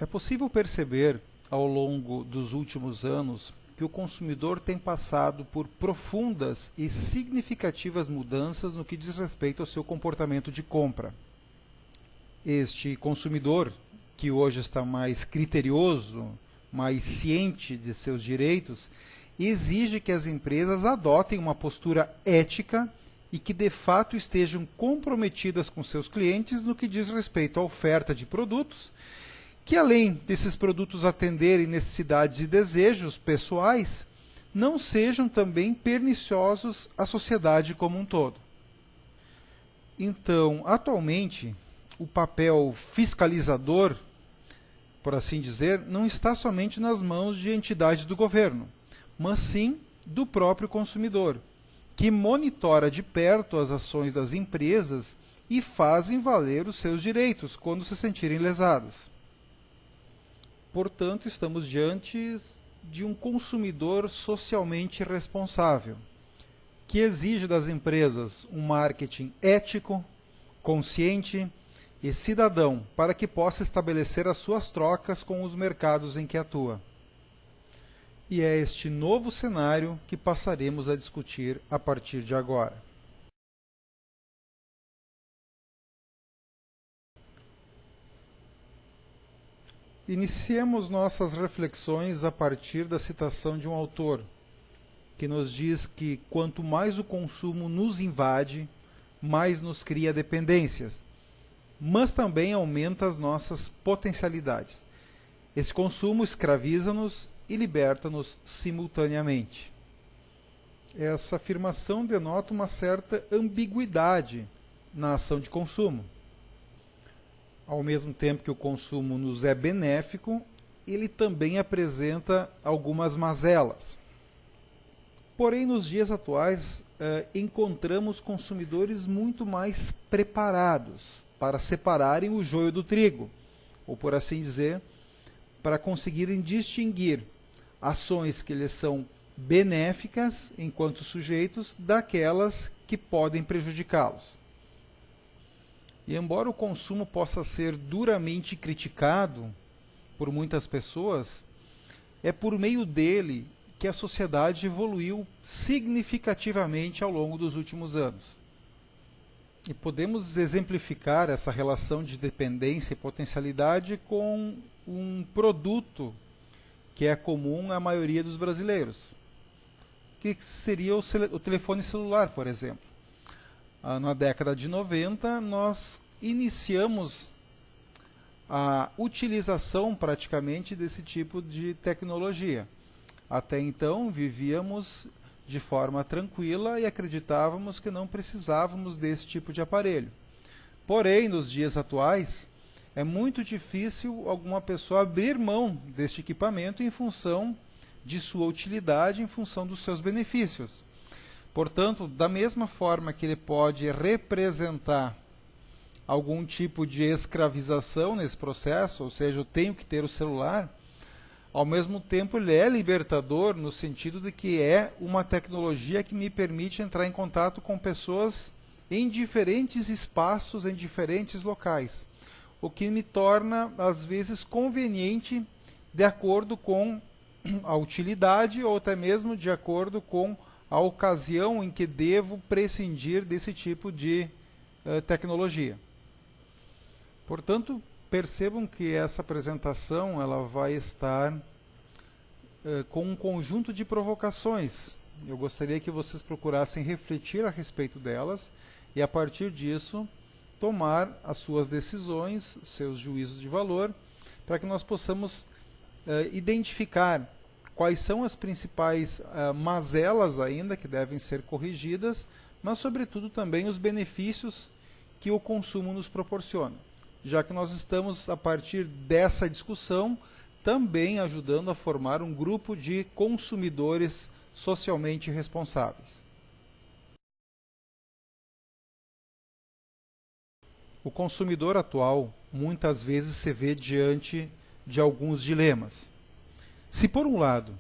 É possível perceber, ao longo dos últimos anos, que o consumidor tem passado por profundas e significativas mudanças no que diz respeito ao seu comportamento de compra. Este consumidor, que hoje está mais criterioso, mais ciente de seus direitos, exige que as empresas adotem uma postura ética e que de fato estejam comprometidas com seus clientes no que diz respeito à oferta de produtos, que além desses produtos atenderem necessidades e desejos pessoais, não sejam também perniciosos à sociedade como um todo. Então, atualmente, o papel fiscalizador, por assim dizer, não está somente nas mãos de entidades do governo, mas sim do próprio consumidor, que monitora de perto as ações das empresas e fazem valer os seus direitos quando se sentirem lesados. Portanto, estamos diante de um consumidor socialmente responsável, que exige das empresas um marketing ético, consciente e cidadão, para que possa estabelecer as suas trocas com os mercados em que atua. E é este novo cenário que passaremos a discutir a partir de agora. Iniciemos nossas reflexões a partir da citação de um autor, que nos diz que quanto mais o consumo nos invade, mais nos cria dependências, mas também aumenta as nossas potencialidades. Esse consumo escraviza-nos e liberta-nos simultaneamente. Essa afirmação denota uma certa ambiguidade na ação de consumo. Ao mesmo tempo que o consumo nos é benéfico, ele também apresenta algumas mazelas. Porém, nos dias atuais, encontramos consumidores muito mais preparados para separarem o joio do trigo, ou por assim dizer, para conseguirem distinguir ações que lhes são benéficas enquanto sujeitos daquelas que podem prejudicá-los. E embora o consumo possa ser duramente criticado por muitas pessoas, é por meio dele que a sociedade evoluiu significativamente ao longo dos últimos anos. E podemos exemplificar essa relação de dependência e potencialidade com um produto que é comum à maioria dos brasileiros, que seria o telefone celular, por exemplo. Na década de 90, nós iniciamos a utilização praticamente desse tipo de tecnologia. Até então, vivíamos de forma tranquila e acreditávamos que não precisávamos desse tipo de aparelho. Porém, nos dias atuais, é muito difícil alguma pessoa abrir mão deste equipamento em função de sua utilidade, em função dos seus benefícios. Portanto, da mesma forma que ele pode representar algum tipo de escravização nesse processo, ou seja, eu tenho que ter o celular, ao mesmo tempo ele é libertador no sentido de que é uma tecnologia que me permite entrar em contato com pessoas em diferentes espaços, em diferentes locais, o que me torna, às vezes, conveniente de acordo com a utilidade ou até mesmo de acordo com a ocasião em que devo prescindir desse tipo de tecnologia. Portanto, percebam que essa apresentação ela vai estar com um conjunto de provocações. Eu gostaria que vocês procurassem refletir a respeito delas e, a partir disso, tomar as suas decisões, seus juízos de valor, para que nós possamos identificar quais são as principais mazelas ainda que devem ser corrigidas, mas, sobretudo, também os benefícios que o consumo nos proporciona, já que nós estamos, a partir dessa discussão, também ajudando a formar um grupo de consumidores socialmente responsáveis. O consumidor atual muitas vezes se vê diante de alguns dilemas. Se, por um lado,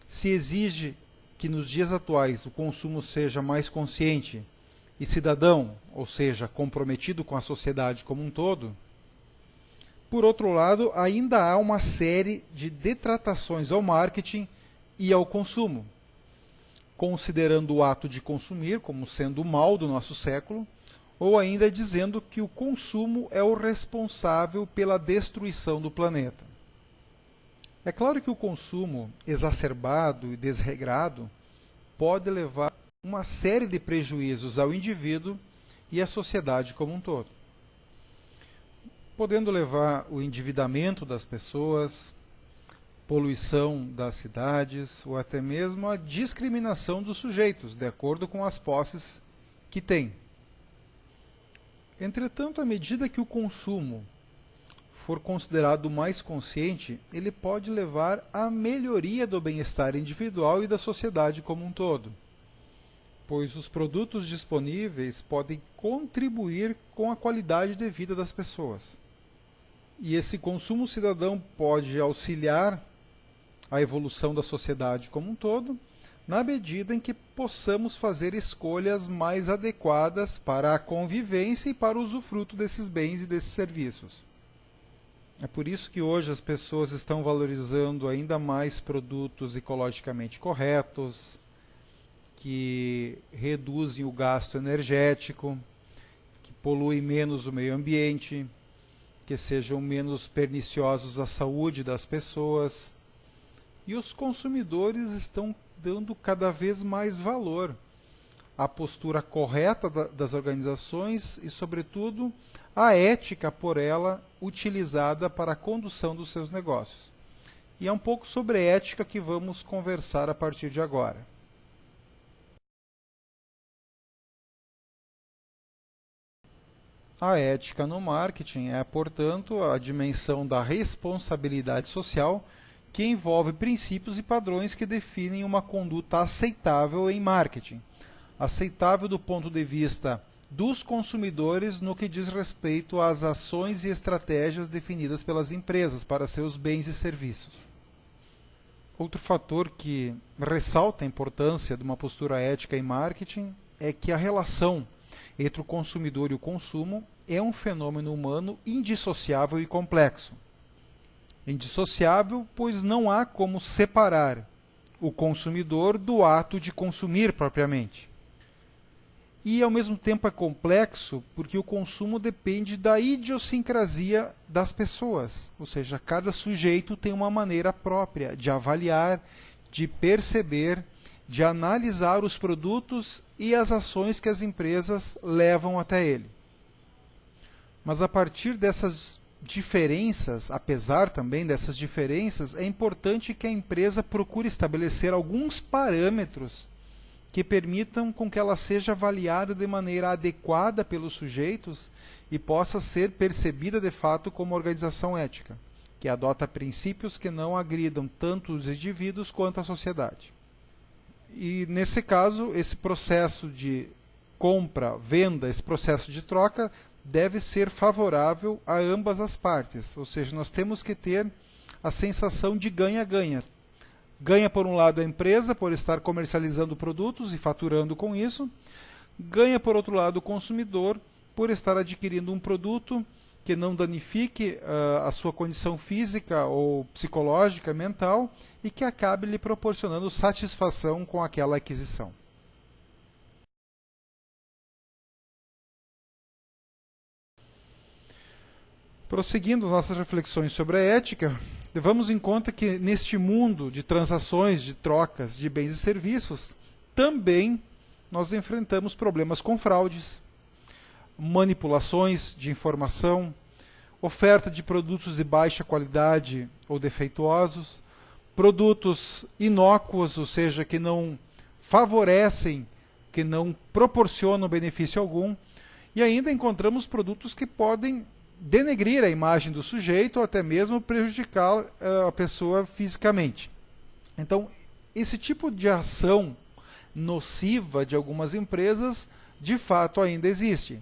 se exige que nos dias atuais o consumo seja mais consciente e cidadão, ou seja, comprometido com a sociedade como um todo, Por outro lado, ainda há uma série de detratações ao marketing e ao consumo, considerando o ato de consumir como sendo o mal do nosso século, ou ainda dizendo que o consumo é o responsável pela destruição do planeta. É claro que o consumo exacerbado e desregrado pode levar a uma série de prejuízos ao indivíduo e à sociedade como um todo, podendo levar o endividamento das pessoas, poluição das cidades ou até mesmo a discriminação dos sujeitos, de acordo com as posses que têm. Entretanto, à medida que o consumo for considerado mais consciente, ele pode levar à melhoria do bem-estar individual e da sociedade como um todo, pois os produtos disponíveis podem contribuir com a qualidade de vida das pessoas. E esse consumo cidadão pode auxiliar a evolução da sociedade como um todo, na medida em que possamos fazer escolhas mais adequadas para a convivência e para o usufruto desses bens e desses serviços. É por isso que hoje as pessoas estão valorizando ainda mais produtos ecologicamente corretos, que reduzem o gasto energético, que poluem menos o meio ambiente, que sejam menos perniciosos à saúde das pessoas. E os consumidores estão dando cada vez mais valor à postura correta das organizações e, sobretudo, à ética por ela utilizada para a condução dos seus negócios. E é um pouco sobre ética que vamos conversar a partir de agora. A ética no marketing é, portanto, a dimensão da responsabilidade social que envolve princípios e padrões que definem uma conduta aceitável em marketing. Aceitável do ponto de vista dos consumidores no que diz respeito às ações e estratégias definidas pelas empresas para seus bens e serviços. Outro fator que ressalta a importância de uma postura ética em marketing é que a relação entre o consumidor e o consumo é um fenômeno humano indissociável e complexo. Indissociável, pois não há como separar o consumidor do ato de consumir propriamente. E, ao mesmo tempo, é complexo porque o consumo depende da idiosincrasia das pessoas, ou seja, cada sujeito tem uma maneira própria de avaliar, de perceber, de analisar os produtos e as ações que as empresas levam até ele. Mas a partir dessas diferenças, apesar também dessas diferenças, é importante que a empresa procure estabelecer alguns parâmetros que permitam com que ela seja avaliada de maneira adequada pelos sujeitos e possa ser percebida de fato como organização ética, que adota princípios que não agridam tanto os indivíduos quanto a sociedade. E, nesse caso, esse processo de compra, venda, esse processo de troca deve ser favorável a ambas as partes, ou seja, nós temos que ter a sensação de ganha-ganha. Ganha, por um lado, a empresa por estar comercializando produtos e faturando com isso, ganha, por outro lado, o consumidor por estar adquirindo um produto que não danifique a sua condição física ou psicológica, mental, e que acabe lhe proporcionando satisfação com aquela aquisição. Prosseguindo nossas reflexões sobre a ética, levamos em conta que neste mundo de transações, de trocas de bens e serviços, também nós enfrentamos problemas com fraudes, manipulações de informação, oferta de produtos de baixa qualidade ou defeituosos, produtos inócuos, ou seja, que não favorecem, que não proporcionam benefício algum, e ainda encontramos produtos que podem denegrir a imagem do sujeito ou até mesmo prejudicar a pessoa fisicamente. Então, esse tipo de ação nociva de algumas empresas, de fato, ainda existe.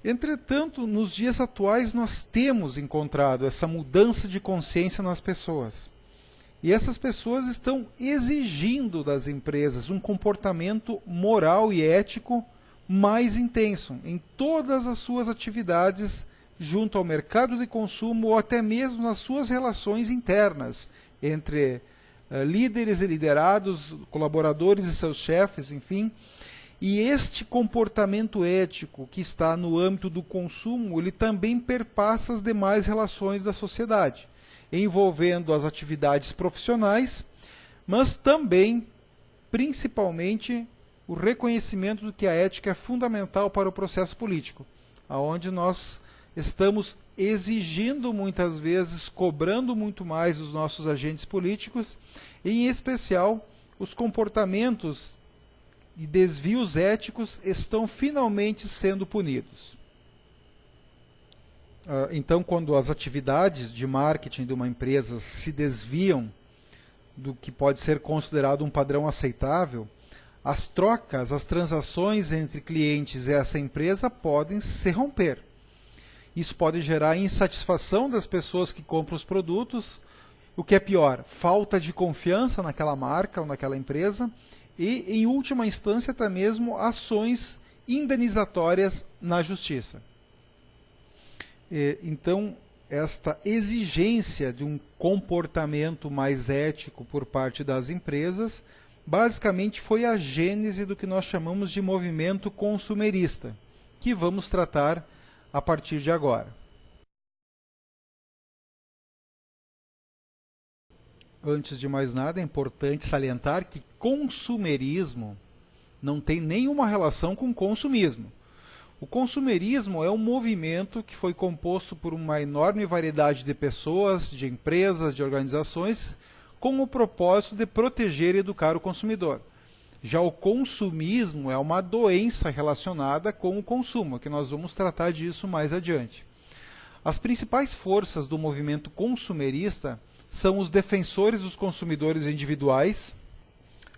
Entretanto, nos dias atuais, nós temos encontrado essa mudança de consciência nas pessoas. E essas pessoas estão exigindo das empresas um comportamento moral e ético mais intenso em todas as suas atividades junto ao mercado de consumo ou até mesmo nas suas relações internas entre líderes e liderados, colaboradores e seus chefes, enfim. E este comportamento ético que está no âmbito do consumo, ele também perpassa as demais relações da sociedade, envolvendo as atividades profissionais, mas também, principalmente, o reconhecimento de que a ética é fundamental para o processo político, aonde nós estamos exigindo muitas vezes, cobrando muito mais dos nossos agentes políticos, e em especial os comportamentos e desvios éticos estão finalmente sendo punidos. Então, quando as atividades de marketing de uma empresa se desviam do que pode ser considerado um padrão aceitável, as trocas, as transações entre clientes e essa empresa podem se romper. Isso pode gerar insatisfação das pessoas que compram os produtos, o que é pior, falta de confiança naquela marca ou naquela empresa e, em última instância, até mesmo ações indenizatórias na justiça. Então, esta exigência de um comportamento mais ético por parte das empresas, basicamente foi a gênese do que nós chamamos de movimento consumerista, que vamos tratar a partir de agora. Antes de mais nada, é importante salientar que consumerismo não tem nenhuma relação com consumismo. O consumerismo é um movimento que foi composto por uma enorme variedade de pessoas, de empresas, de organizações, com o propósito de proteger e educar o consumidor. Já o consumismo é uma doença relacionada com o consumo, que nós vamos tratar disso mais adiante. As principais forças do movimento consumerista são os defensores dos consumidores individuais,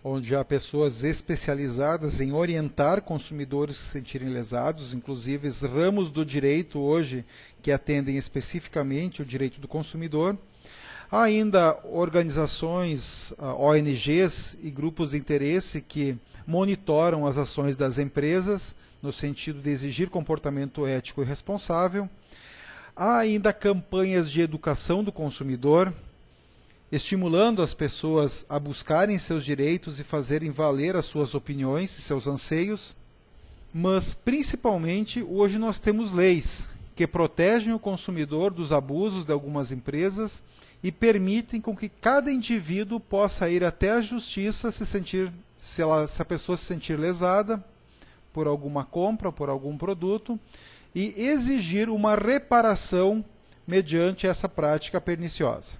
onde há pessoas especializadas em orientar consumidores que se sentirem lesados, inclusive ramos do direito hoje que atendem especificamente o direito do consumidor. Há ainda organizações, ONGs e grupos de interesse que monitoram as ações das empresas no sentido de exigir comportamento ético e responsável. Há ainda campanhas de educação do consumidor, estimulando as pessoas a buscarem seus direitos e fazerem valer as suas opiniões e seus anseios. Mas, principalmente, hoje nós temos leis que protegem o consumidor dos abusos de algumas empresas e permitem com que cada indivíduo possa ir até a justiça se a pessoa se sentir lesada por alguma compra, por algum produto, e exigir uma reparação mediante essa prática perniciosa.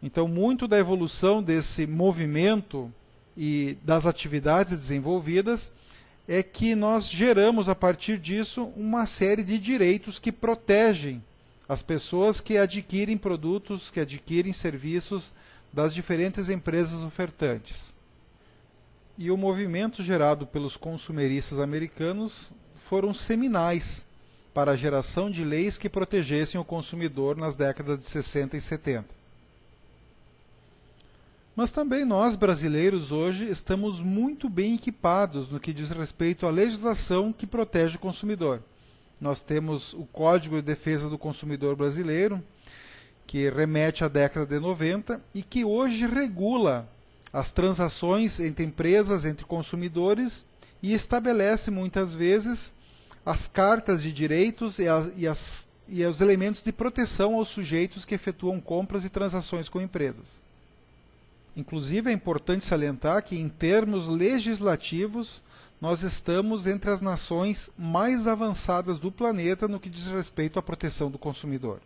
Então, muito da evolução desse movimento e das atividades desenvolvidas é que nós geramos, a partir disso, uma série de direitos que protegem as pessoas que adquirem produtos, que adquirem serviços das diferentes empresas ofertantes. E o movimento gerado pelos consumeristas americanos foram seminais para a geração de leis que protegessem o consumidor nas décadas de 60 e 70. Mas também nós, brasileiros, hoje estamos muito bem equipados no que diz respeito à legislação que protege o consumidor. Nós temos o Código de Defesa do Consumidor Brasileiro, que remete à década de 90 e que hoje regula as transações entre empresas, entre consumidores e estabelece muitas vezes as cartas de direitos e os elementos de proteção aos sujeitos que efetuam compras e transações com empresas. Inclusive, é importante salientar que, em termos legislativos, nós estamos entre as nações mais avançadas do planeta no que diz respeito à proteção do consumidor.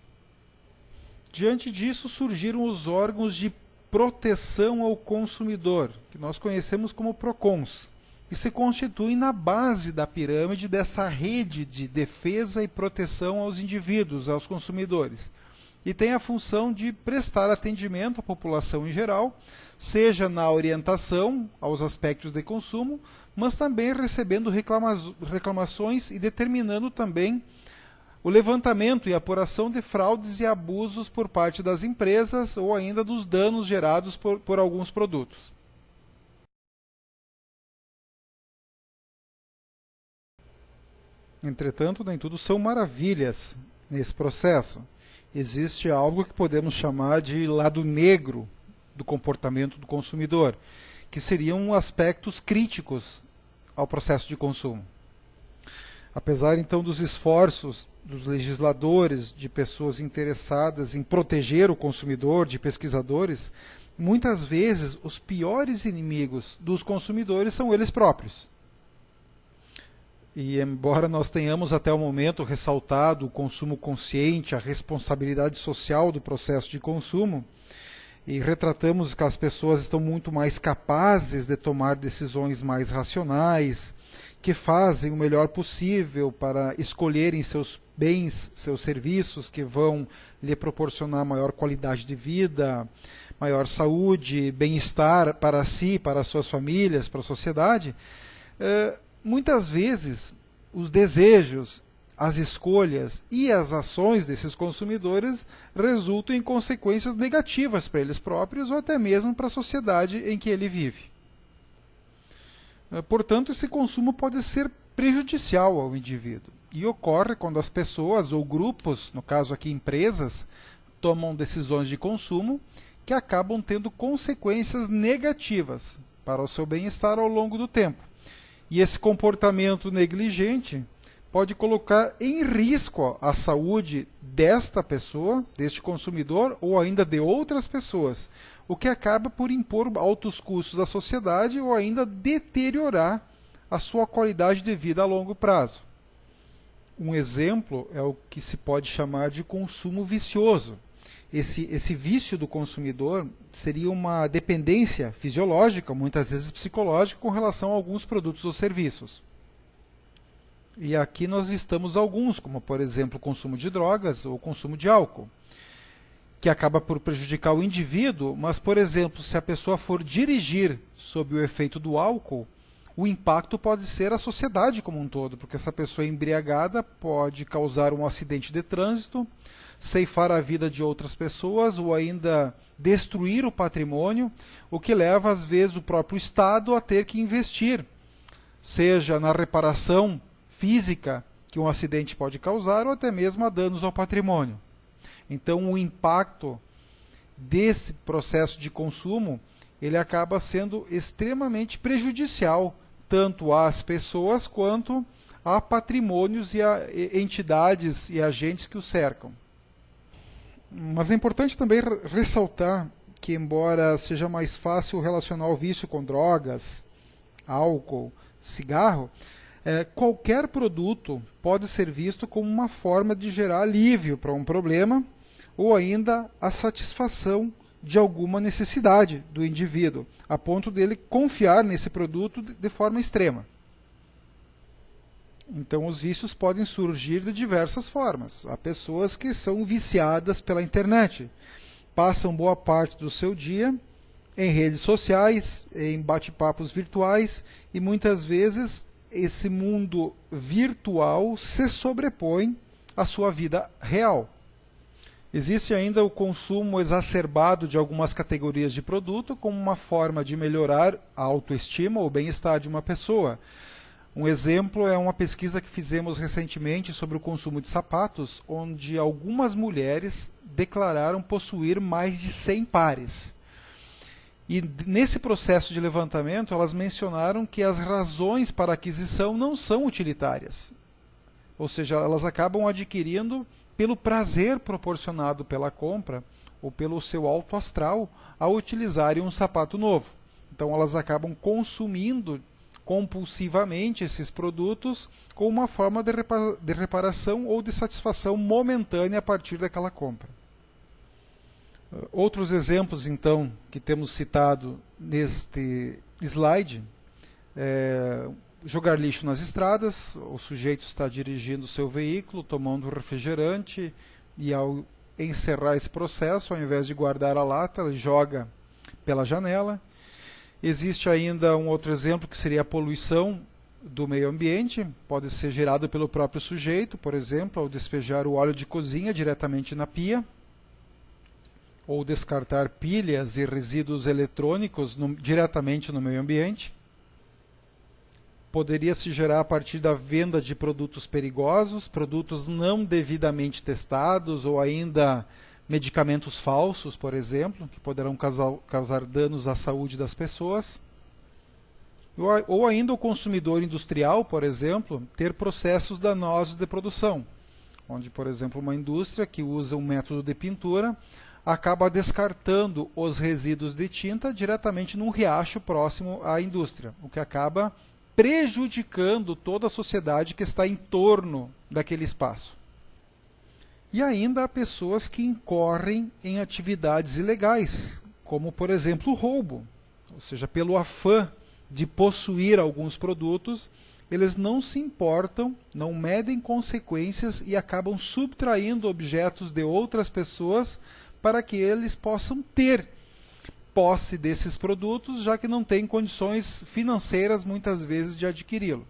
Diante disso, surgiram os órgãos de proteção ao consumidor, que nós conhecemos como PROCONs, que se constituem na base da pirâmide dessa rede de defesa e proteção aos indivíduos, aos consumidores. E tem a função de prestar atendimento à população em geral, seja na orientação aos aspectos de consumo, mas também recebendo reclamações e determinando também o levantamento e apuração de fraudes e abusos por parte das empresas ou ainda dos danos gerados por alguns produtos. Entretanto, nem tudo são maravilhas nesse processo. Existe algo que podemos chamar de lado negro do comportamento do consumidor, que seriam aspectos críticos ao processo de consumo. Apesar então dos esforços dos legisladores, de pessoas interessadas em proteger o consumidor, de pesquisadores, muitas vezes os piores inimigos dos consumidores são eles próprios. E embora nós tenhamos até o momento ressaltado o consumo consciente, a responsabilidade social do processo de consumo, e retratamos que as pessoas estão muito mais capazes de tomar decisões mais racionais, que fazem o melhor possível para escolherem seus bens, seus serviços que vão lhe proporcionar maior qualidade de vida, maior saúde, bem-estar para si, para as suas famílias, para a sociedade. Muitas vezes os desejos, as escolhas e as ações desses consumidores resultam em consequências negativas para eles próprios ou até mesmo para a sociedade em que ele vive. Portanto, esse consumo pode ser prejudicial ao indivíduo e ocorre quando as pessoas ou grupos, no caso aqui empresas, tomam decisões de consumo que acabam tendo consequências negativas para o seu bem-estar ao longo do tempo. E esse comportamento negligente pode colocar em risco a saúde desta pessoa, deste consumidor, ou ainda de outras pessoas, o que acaba por impor altos custos à sociedade ou ainda deteriorar a sua qualidade de vida a longo prazo. Um exemplo é o que se pode chamar de consumo vicioso. Esse vício do consumidor seria uma dependência fisiológica, muitas vezes psicológica, com relação a alguns produtos ou serviços. E aqui nós listamos alguns, como por exemplo o consumo de drogas ou o consumo de álcool, que acaba por prejudicar o indivíduo, mas, por exemplo, se a pessoa for dirigir sob o efeito do álcool, o impacto pode ser a sociedade como um todo, porque essa pessoa embriagada pode causar um acidente de trânsito, ceifar a vida de outras pessoas ou ainda destruir o patrimônio, o que leva às vezes o próprio Estado a ter que investir, seja na reparação física que um acidente pode causar ou até mesmo a danos ao patrimônio. Então o impacto desse processo de consumo, ele acaba sendo extremamente prejudicial tanto às pessoas quanto a patrimônios e a entidades e agentes que o cercam. Mas é importante também ressaltar que, embora seja mais fácil relacionar o vício com drogas, álcool, cigarro, qualquer produto pode ser visto como uma forma de gerar alívio para um problema ou ainda a satisfação de alguma necessidade do indivíduo, a ponto dele confiar nesse produto de forma extrema. Então, os vícios podem surgir de diversas formas. Há pessoas que são viciadas pela internet, passam boa parte do seu dia em redes sociais, em bate-papos virtuais, e muitas vezes esse mundo virtual se sobrepõe à sua vida real. Existe ainda o consumo exacerbado de algumas categorias de produto como uma forma de melhorar a autoestima ou bem-estar de uma pessoa. Um exemplo é uma pesquisa que fizemos recentemente sobre o consumo de sapatos, onde algumas mulheres declararam possuir mais de 100 pares. E nesse processo de levantamento, elas mencionaram que as razões para a aquisição não são utilitárias. Ou seja, elas acabam adquirindo pelo prazer proporcionado pela compra ou pelo seu alto astral ao utilizarem um sapato novo. Então elas acabam consumindo compulsivamente esses produtos como uma forma de reparação ou de satisfação momentânea a partir daquela compra. Outros exemplos, então, que temos citado neste slide, jogar lixo nas estradas. O sujeito está dirigindo o seu veículo, tomando refrigerante, e ao encerrar esse processo, ao invés de guardar a lata, ele joga pela janela. Existe ainda um outro exemplo que seria a poluição do meio ambiente, pode ser gerado pelo próprio sujeito, por exemplo, ao despejar o óleo de cozinha diretamente na pia, ou descartar pilhas e resíduos eletrônicos diretamente no meio ambiente. poderia se gerar a partir da venda de produtos perigosos, produtos não devidamente testados ou ainda medicamentos falsos, por exemplo, que poderão causar danos à saúde das pessoas. Ou ainda o consumidor industrial, por exemplo, ter processos danosos de produção, onde, por exemplo, uma indústria que usa um método de pintura acaba descartando os resíduos de tinta diretamente num riacho próximo à indústria, o que acaba prejudicando toda a sociedade que está em torno daquele espaço. E ainda há pessoas que incorrem em atividades ilegais, como, por exemplo, o roubo, ou seja, pelo afã de possuir alguns produtos, eles não se importam, não medem consequências e acabam subtraindo objetos de outras pessoas para que eles possam ter posse desses produtos, já que não têm condições financeiras muitas vezes de adquiri-lo.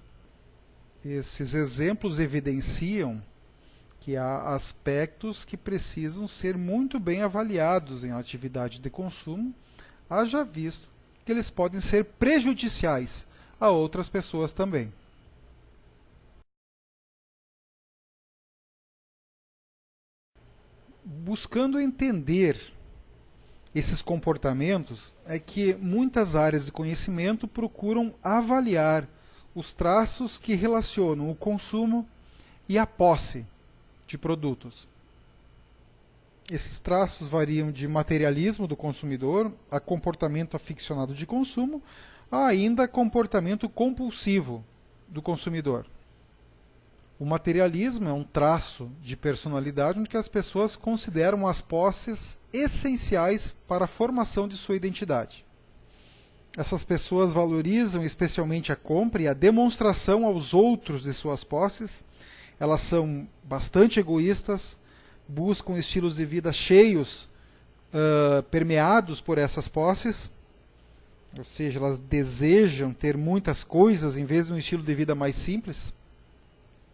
Esses exemplos evidenciam que há aspectos que precisam ser muito bem avaliados em atividade de consumo, haja visto que eles podem ser prejudiciais a outras pessoas também. Buscando entender esses comportamentos, é que muitas áreas de conhecimento procuram avaliar os traços que relacionam o consumo e a posse de produtos. Esses traços variam de materialismo do consumidor a comportamento aficionado de consumo, a ainda comportamento compulsivo do consumidor. O materialismo é um traço de personalidade onde as pessoas consideram as posses essenciais para a formação de sua identidade. Essas pessoas valorizam especialmente a compra e a demonstração aos outros de suas posses. Elas são bastante egoístas, buscam estilos de vida cheios, permeados por essas posses, ou seja, elas desejam ter muitas coisas em vez de um estilo de vida mais simples.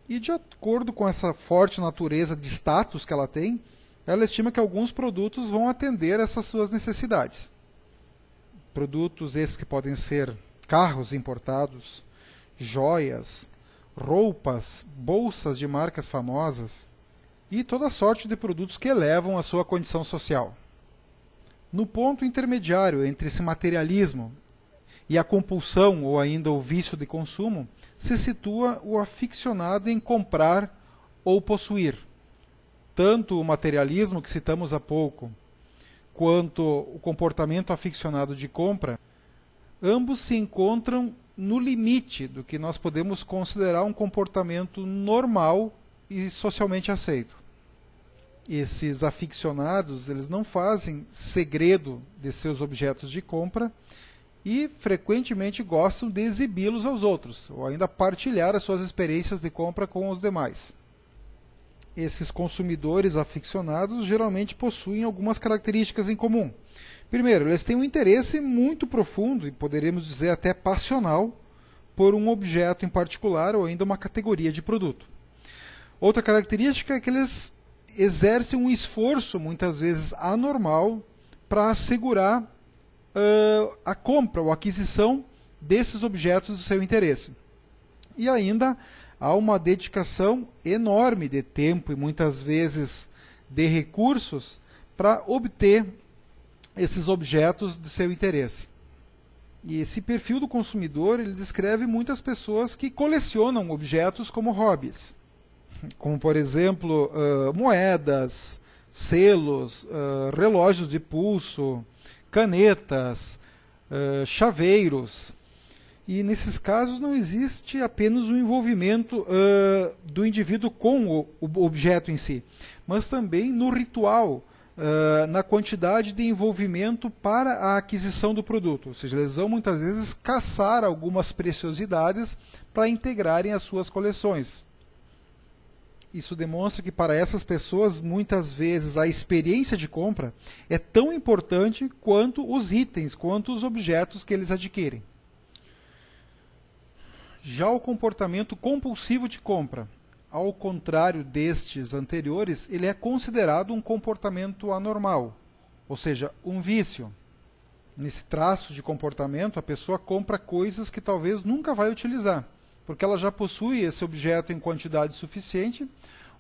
E de acordo com essa forte natureza de status que ela tem, ela estima que alguns produtos vão atender essas suas necessidades. Produtos esses que podem ser carros importados, joias, roupas, bolsas de marcas famosas e toda sorte de produtos que elevam a sua condição social. No ponto intermediário entre esse materialismo e a compulsão ou ainda o vício de consumo, se situa o aficionado em comprar ou possuir. Tanto o materialismo que citamos há pouco, quanto o comportamento aficionado de compra, ambos se encontram no limite do que nós podemos considerar um comportamento normal e socialmente aceito. Esses aficionados, eles não fazem segredo de seus objetos de compra e frequentemente gostam de exibi-los aos outros, ou ainda partilhar as suas experiências de compra com os demais. Esses consumidores aficionados geralmente possuem algumas características em comum. Primeiro, eles têm um interesse muito profundo, e poderíamos dizer até passional, por um objeto em particular ou ainda uma categoria de produto. Outra característica é que eles exercem um esforço, muitas vezes anormal, para assegurar a compra ou aquisição desses objetos do seu interesse. E ainda há uma dedicação enorme de tempo e muitas vezes de recursos para obter esses objetos de seu interesse. E esse perfil do consumidor, ele descreve muitas pessoas que colecionam objetos como hobbies, como por exemplo moedas, selos, relógios de pulso, canetas, chaveiros. E nesses casos não existe apenas o envolvimento do indivíduo com o objeto em si, mas também no ritual, na quantidade de envolvimento para a aquisição do produto. Ou seja, eles vão muitas vezes caçar algumas preciosidades para integrarem as suas coleções. Isso demonstra que para essas pessoas, muitas vezes, a experiência de compra é tão importante quanto os itens, quanto os objetos que eles adquirem. Já o comportamento compulsivo de compra, ao contrário destes anteriores, ele é considerado um comportamento anormal, ou seja, um vício. Nesse traço de comportamento, a pessoa compra coisas que talvez nunca vai utilizar, porque ela já possui esse objeto em quantidade suficiente,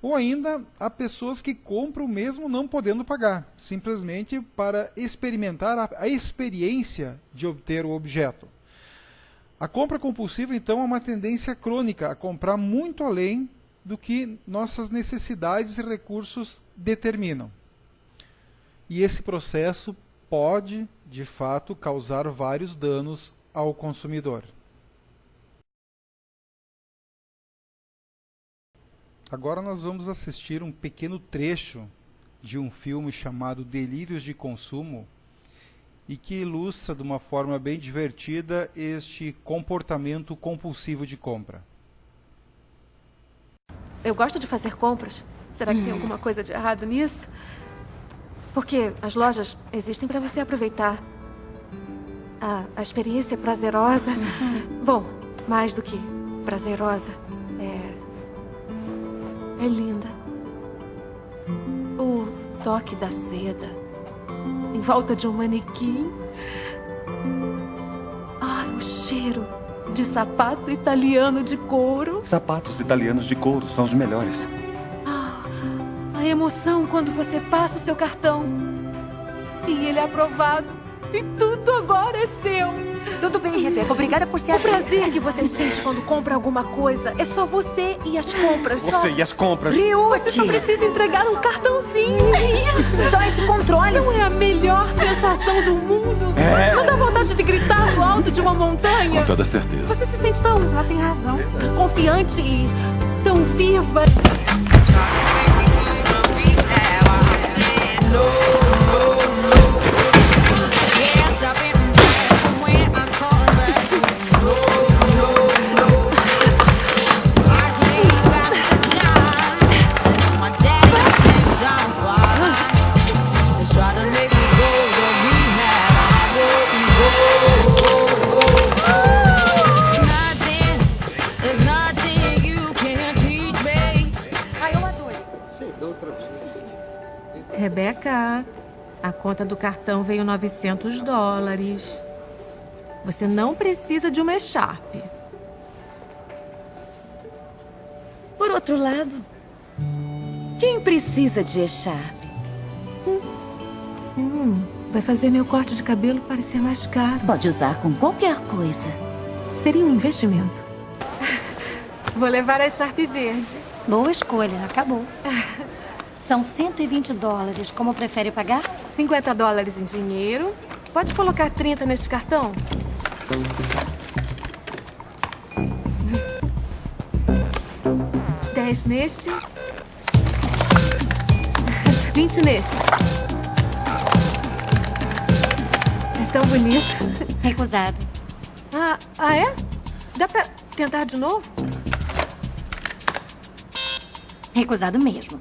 ou ainda há pessoas que compram mesmo não podendo pagar, simplesmente para experimentar a experiência de obter o objeto. A compra compulsiva, então, é uma tendência crônica a comprar muito além do que nossas necessidades e recursos determinam. E esse processo pode, de fato, causar vários danos ao consumidor. Agora nós vamos assistir um pequeno trecho de um filme chamado Delírios de Consumo e que ilustra de uma forma bem divertida este comportamento compulsivo de compra. Eu gosto de fazer compras. Será que tem alguma coisa de errado nisso? Porque as lojas existem para você aproveitar. A experiência é prazerosa. Bom, mais do que prazerosa. É linda. O toque da seda em volta de um manequim. O cheiro de sapato italiano de couro. Sapatos italianos de couro são os melhores. A emoção quando você passa o seu cartão e ele é aprovado e tudo agora é seu. Tudo bem, Rebeca. Obrigada por ser O prazer que você sente quando compra alguma coisa é só você e as compras. Você e as compras. Você só precisa entregar um cartãozinho. É isso. Joyce, controle-se. Não é a melhor sensação do mundo? Não dá vontade de gritar no alto de uma montanha? Com toda certeza. Você se sente tão... Ela tem razão. Confiante e tão viva. Rebeca, a conta do cartão veio $900. Você não precisa de uma echarpe. Por outro lado, quem precisa de echarpe? Vai fazer meu corte de cabelo parecer mais caro. Pode usar com qualquer coisa. Seria um investimento. Vou levar a echarpe verde. Boa escolha, acabou. São $120. Como prefere pagar? $50 em dinheiro. Pode colocar 30 neste cartão? $10 neste. 20 neste. É tão bonito. Recusado. É? Dá pra tentar de novo? Recusado mesmo.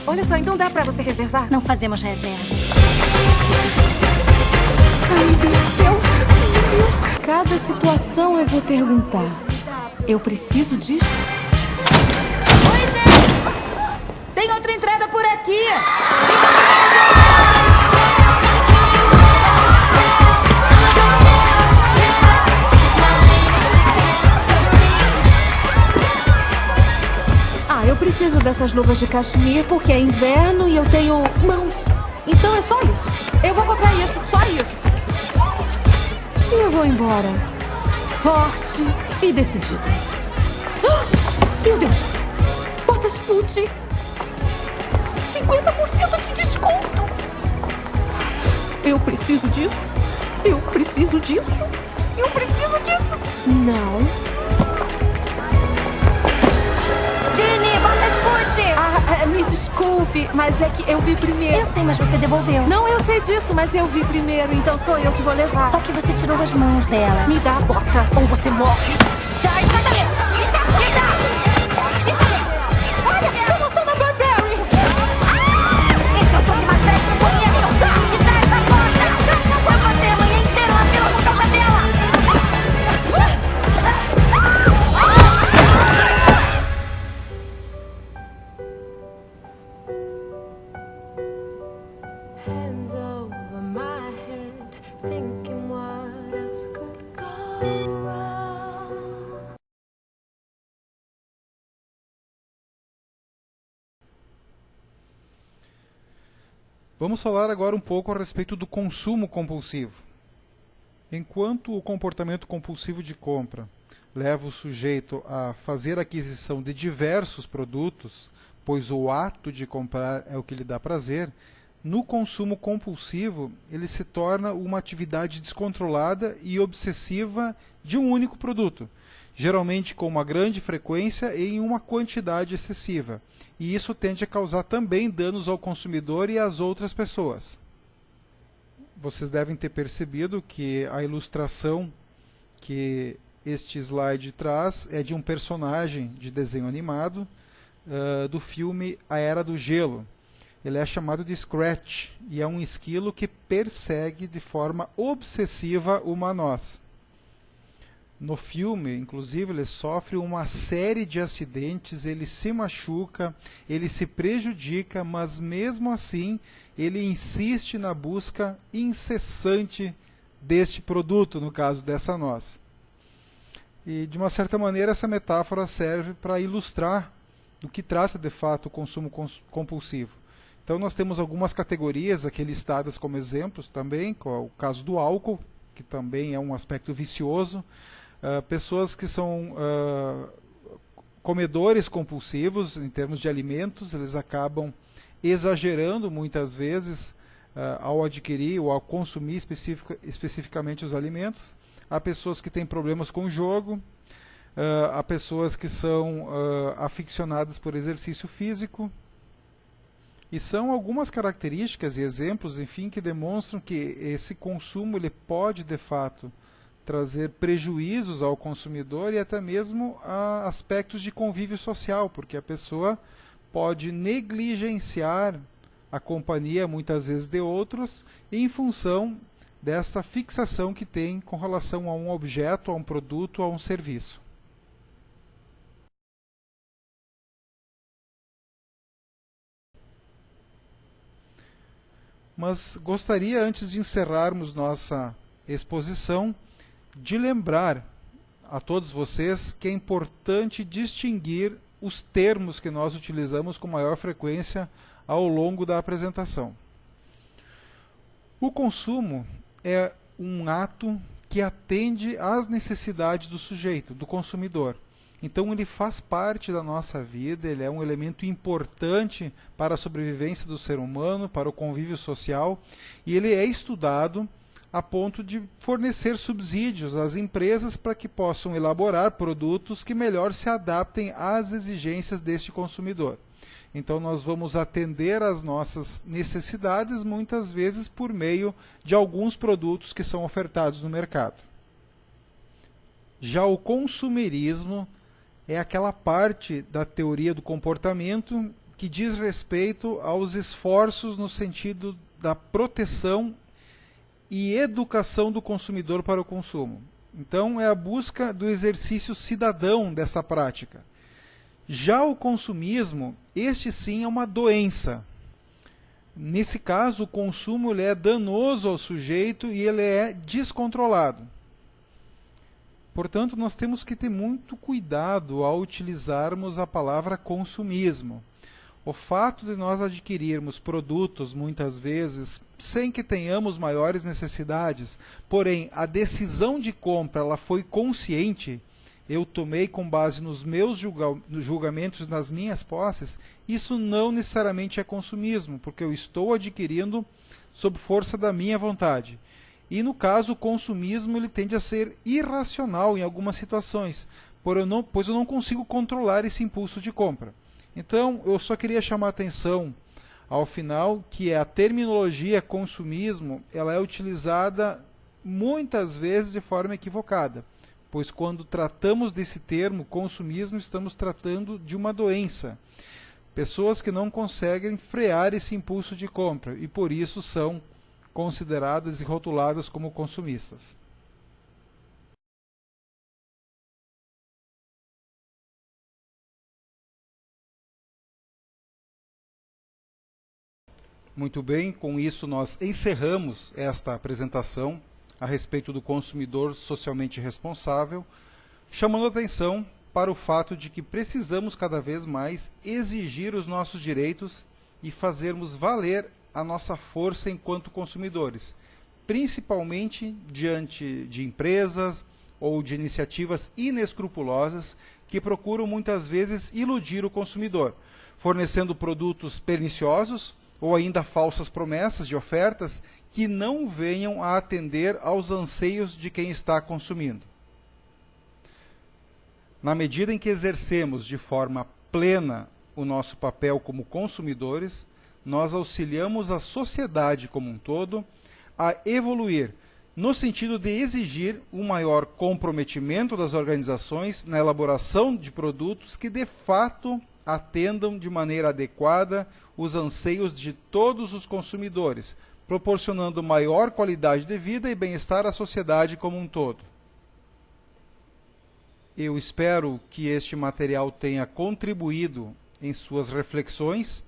Olha só, então dá pra você reservar? Não fazemos reserva. Ai, meu Deus do céu. Meu Deus. Cada situação eu vou perguntar. Eu preciso disso? Tem outra entrada por aqui. Eu preciso dessas luvas de cachemir porque é inverno e eu tenho mãos. Então é só isso. Eu vou comprar isso, só isso. E eu vou embora. Forte e decidida. Meu Deus! Botas Pucci. 50% de desconto. Eu preciso disso. Eu preciso disso. Eu preciso disso. Não. Me desculpe, mas é que eu vi primeiro. Eu sei, mas você devolveu. Não, eu sei disso, mas eu vi primeiro, então sou eu que vou levar. Só que você tirou as mãos dela. Me dá a bota ou você morre. Olha, eu não sou uma Burberry. Esse é o Tony mais velho que eu conheço. Me dá essa bota. Eu passei a manhã inteira na fila por causa dela. Hands over my head, thinking what else could go wrong. Vamos falar agora um pouco a respeito do consumo compulsivo. Enquanto o comportamento compulsivo de compra leva o sujeito a fazer a aquisição de diversos produtos, pois o ato de comprar é o que lhe dá prazer, no consumo compulsivo ele se torna uma atividade descontrolada e obsessiva de um único produto, geralmente com uma grande frequência e em uma quantidade excessiva, e isso tende a causar também danos ao consumidor e às outras pessoas. Vocês devem ter percebido que a ilustração que este slide traz é de um personagem de desenho animado do filme A Era do Gelo. Ele é chamado de Scratch e é um esquilo que persegue de forma obsessiva uma noz. No filme, inclusive, ele sofre uma série de acidentes, ele se machuca, ele se prejudica, mas mesmo assim ele insiste na busca incessante deste produto, no caso dessa noz. E de uma certa maneira essa metáfora serve para ilustrar do que trata de fato o consumo compulsivo. Então nós temos algumas categorias aqui listadas como exemplos também, com o caso do álcool, que também é um aspecto vicioso. Pessoas que são comedores compulsivos em termos de alimentos, eles acabam exagerando muitas vezes ao adquirir ou ao consumir especificamente os alimentos. Há pessoas que têm problemas com o jogo, há pessoas que são aficionadas por exercício físico, e são algumas características e exemplos, enfim, que demonstram que esse consumo ele pode, de fato, trazer prejuízos ao consumidor e até mesmo a aspectos de convívio social, porque a pessoa pode negligenciar a companhia, muitas vezes, de outros, em função desta fixação que tem com relação a um objeto, a um produto, a um serviço. Mas gostaria, antes de encerrarmos nossa exposição, de lembrar a todos vocês que é importante distinguir os termos que nós utilizamos com maior frequência ao longo da apresentação. O consumo é um ato que atende às necessidades do sujeito, do consumidor. Então ele faz parte da nossa vida, ele é um elemento importante para a sobrevivência do ser humano, para o convívio social, e ele é estudado a ponto de fornecer subsídios às empresas para que possam elaborar produtos que melhor se adaptem às exigências deste consumidor. Então nós vamos atender às nossas necessidades muitas vezes por meio de alguns produtos que são ofertados no mercado. Já o consumerismo é aquela parte da teoria do comportamento que diz respeito aos esforços no sentido da proteção e educação do consumidor para o consumo. Então é a busca do exercício cidadão dessa prática. Já o consumismo, este sim é uma doença. Nesse caso, o consumo ele é danoso ao sujeito e ele é descontrolado. Portanto, nós temos que ter muito cuidado ao utilizarmos a palavra consumismo. O fato de nós adquirirmos produtos, muitas vezes, sem que tenhamos maiores necessidades, porém, a decisão de compra ela foi consciente, eu tomei com base nos meus julgamentos, nas minhas posses, isso não necessariamente é consumismo, porque eu estou adquirindo sob força da minha vontade. E no caso, o consumismo ele tende a ser irracional em algumas situações, pois eu não consigo controlar esse impulso de compra. Então, eu só queria chamar a atenção ao final que a terminologia consumismo ela é utilizada muitas vezes de forma equivocada, pois quando tratamos desse termo consumismo, estamos tratando de uma doença. Pessoas que não conseguem frear esse impulso de compra e por isso são consideradas e rotuladas como consumistas. Muito bem, com isso nós encerramos esta apresentação a respeito do consumidor socialmente responsável, chamando a atenção para o fato de que precisamos cada vez mais exigir os nossos direitos e fazermos valer a nossa força enquanto consumidores, principalmente diante de empresas ou de iniciativas inescrupulosas que procuram muitas vezes iludir o consumidor, fornecendo produtos perniciosos ou ainda falsas promessas de ofertas que não venham a atender aos anseios de quem está consumindo. Na medida em que exercemos de forma plena o nosso papel como consumidores, nós auxiliamos a sociedade como um todo a evoluir, no sentido de exigir um maior comprometimento das organizações na elaboração de produtos que de fato atendam de maneira adequada os anseios de todos os consumidores, proporcionando maior qualidade de vida e bem-estar à sociedade como um todo. Eu espero que este material tenha contribuído em suas reflexões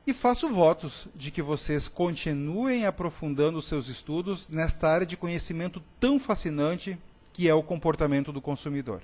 e faço votos de que vocês continuem aprofundando seus estudos nesta área de conhecimento tão fascinante que é o comportamento do consumidor.